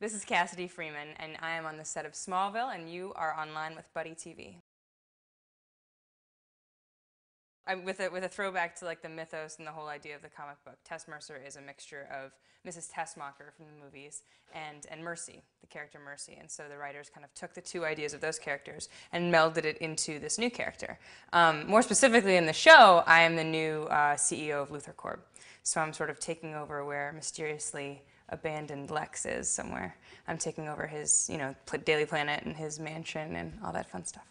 This is Cassidy Freeman, and I am on the set of Smallville, and you are online with BuddyTV. With a throwback to like the mythos and the whole idea of the comic book, Tess Mercer is a mixture of Mrs. Tessmacher from the movies and Mercy, the character Mercy. And so the writers kind of took the two ideas of those characters and melded it into this new character. More specifically in the show, I am the new CEO of Luthor Corp. So I'm sort of taking over where mysteriously abandoned Lex is somewhere. I'm taking over his, Daily Planet and his mansion and all that fun stuff.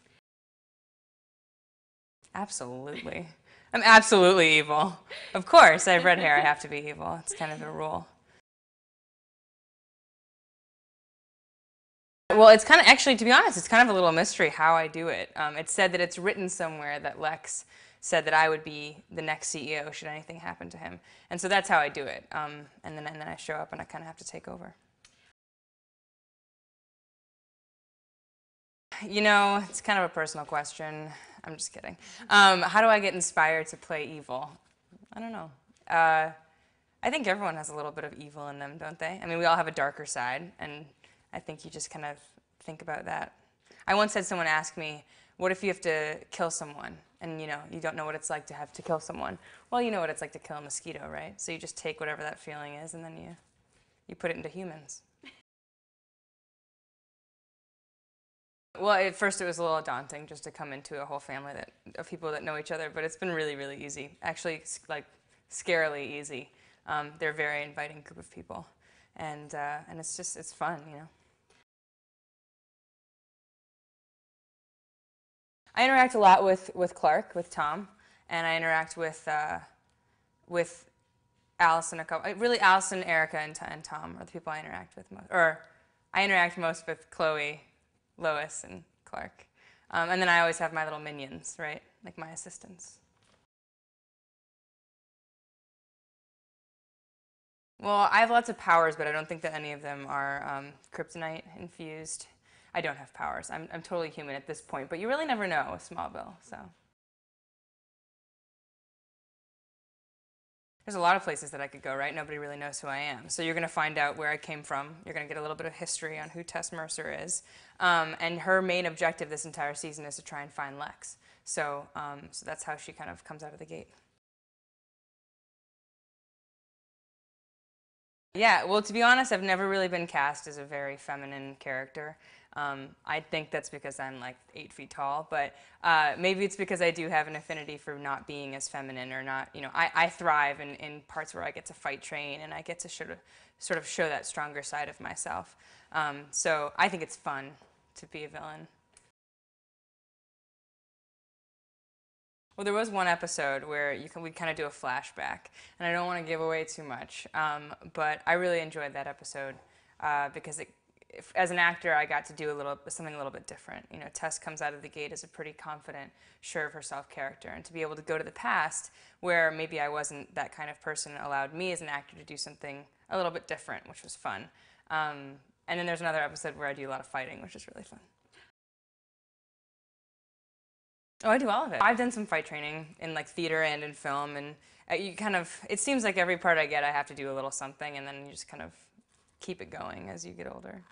Absolutely. I'm absolutely evil. Of course, I have red hair, I have to be evil. It's kind of a rule. Well, it's kind of, actually, to be honest, it's kind of a little mystery how I do it. It's said that it's written somewhere that Lex said that I would be the next CEO should anything happen to him. And so that's how I do it. And then I show up and I kind of have to take over. It's kind of a personal question. I'm just kidding. How do I get inspired to play evil? I don't know. I think everyone has a little bit of evil in them, don't they? I mean, we all have a darker side, and I think you just kind of think about that. I once had someone ask me, what if you have to kill someone, and you don't know what it's like to have to kill someone? Well, you know what it's like to kill a mosquito, right? So you just take whatever that feeling is, and then you put it into humans. Well, at first it was a little daunting just to come into a whole family of people that know each other, but it's been really, really easy. Actually, it's like scarily easy. They're a very inviting group of people, and it's fun, I interact a lot with Clark, with Tom, and I interact with Allison really Allison, Erica, and Tom are the people I interact with most. Or I interact most with Chloe, Lois, and Clark. And then I always have my little minions, right? Like my assistants. Well, I have lots of powers, but I don't think that any of them are kryptonite infused. I don't have powers. I'm totally human at this point, but you really never know with Smallville, so. There's a lot of places that I could go, right? Nobody really knows who I am. So you're going to find out where I came from. You're going to get a little bit of history on who Tess Mercer is. And her main objective this entire season is to try and find Lex. So that's how she kind of comes out of the gate. Yeah, well, to be honest, I've never really been cast as a very feminine character. I think that's because I'm like 8 feet tall, but maybe it's because I do have an affinity for not being as feminine or not, I thrive in parts where I get to fight train and I get to sort of show that stronger side of myself. So I think it's fun to be a villain. Well, there was one episode where we kind of do a flashback, and I don't want to give away too much, but I really enjoyed that episode because as an actor, I got to do something a little bit different. Tess comes out of the gate as a pretty confident, sure of herself character, and to be able to go to the past where maybe I wasn't that kind of person allowed me as an actor to do something a little bit different, which was fun. And then there's another episode where I do a lot of fighting, which is really fun. Oh, I do all of it. I've done some fight training in like theater and in film, and it seems like every part I get, I have to do a little something, and then you just kind of keep it going as you get older.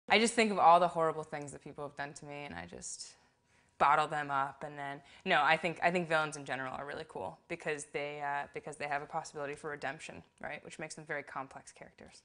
I just think of all the horrible things that people have done to me, and I just bottle them up, and then no, I think villains in general are really cool because they have a possibility for redemption, right, which makes them very complex characters.